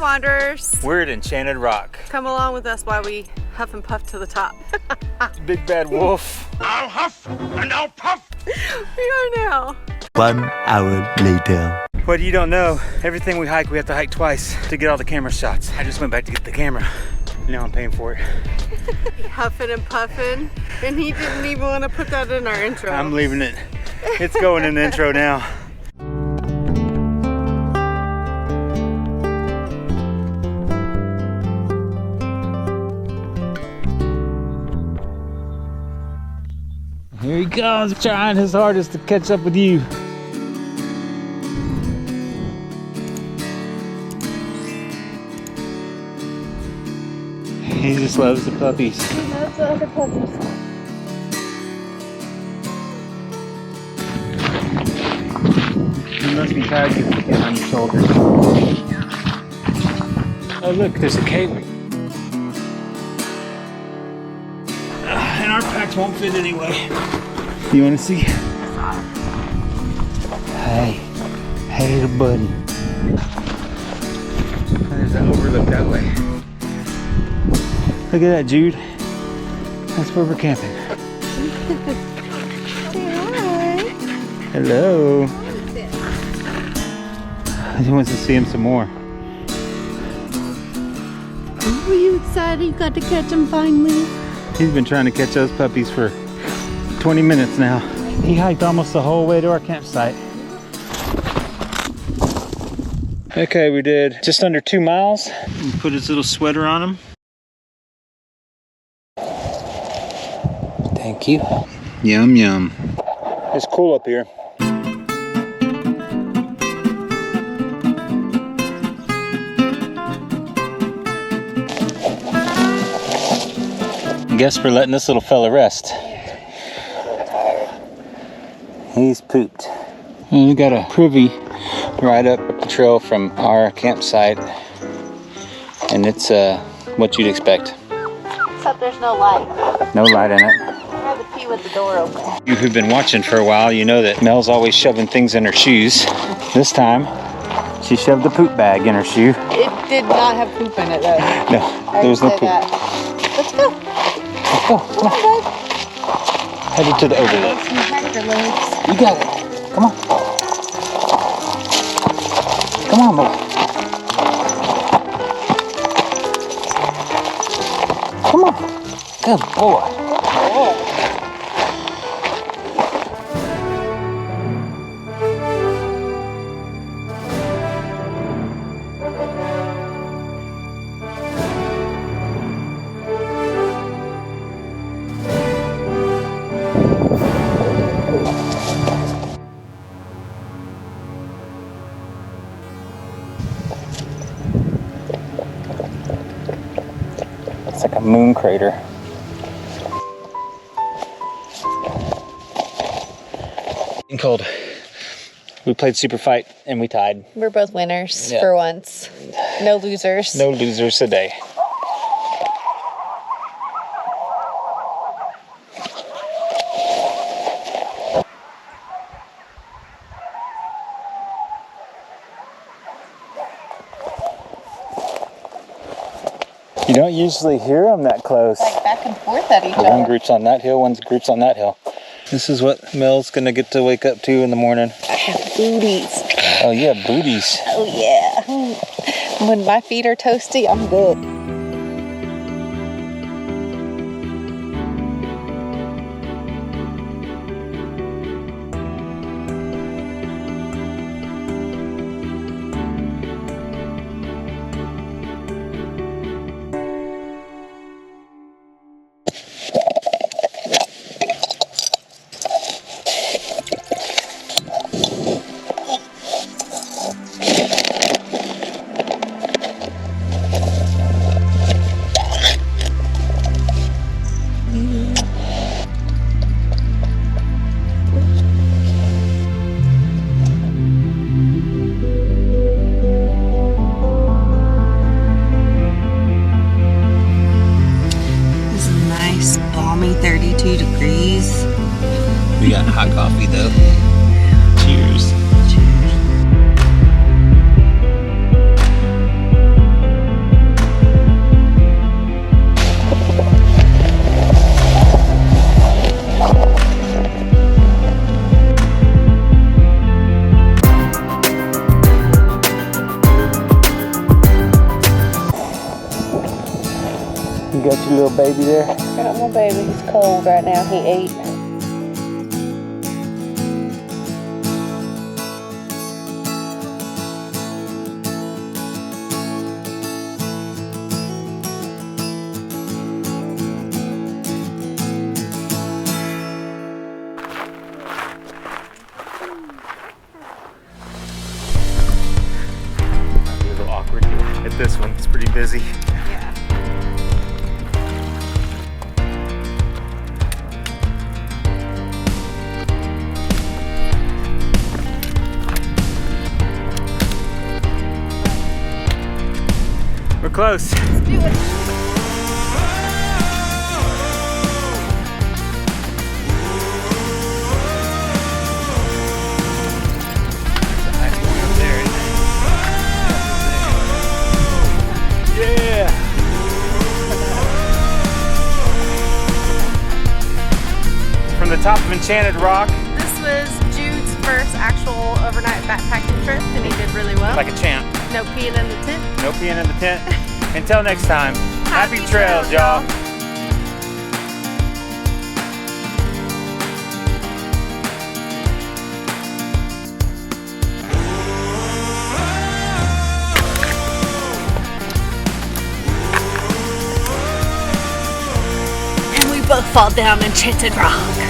Wanderers. We're at Enchanted Rock. Come along with us while we huff and puff to the top. Big bad wolf. I'll huff and I'll puff. We are now. 1 hour later. What you don't know, everything we hike, we have to hike twice to get all the camera shots. I just went back to get the camera. Now I'm paying for it. Huffing and puffing. And he didn't even want to put that in our intro. I'm leaving it. It's going in the intro now. Here he comes, trying his hardest to catch up with you. He just loves the puppies. He loves the other puppies. You must be tired because he's getting on your shoulders. Oh look, there's a cave. And our packs won't fit anyway. You want to see? Hey, buddy. There's that overlook that way. Look at that, Jude. That's where we're camping. Hi. Hello. He wants to see him some more. Were you excited you got to catch him finally? He's been trying to catch those puppies for 20 minutes now. He hiked almost the whole way to our campsite. Okay, we did just under 2 miles. He put his little sweater on him. Thank you. Yum, yum. It's cool up here. I guess we're letting this little fella rest. He's pooped. And we got a privy right up the trail from our campsite, and it's what you'd expect. Except there's no light. No light in it. I have to pee with the door open. You who've been watching for a while, you know that Mel's always shoving things in her shoes. This time, she shoved the poop bag in her shoe. It did not have poop in it though. No, there was no poop. Let's go. Let's go. Come on. Headed to the overlook. You got it. Come on. Come on, boy. Come on. Good boy. It's like a moon crater. Cold. We played super fight and we tied. We're both winners for once. No losers. No losers today. You don't usually hear them that close. Like back and forth at each other. One group's on that hill, one group's on that hill. This is what Mel's gonna get to wake up to in the morning. I have booties. Oh yeah, booties. Oh yeah. When my feet are toasty, I'm good. You got your little baby there? Got my baby. He's cold right now. He ate. Might be a little awkward here at this one. It's pretty busy. Yeah. We're close. Let's do it. Yeah! From the top of Enchanted Rock, This was Jude's first actual overnight backpacking trip, and he did really well. like a champ. No peeing in the tent. No peeing in the tent. Until next time, happy trails, y'all. And we both fall down Enchanted Rock.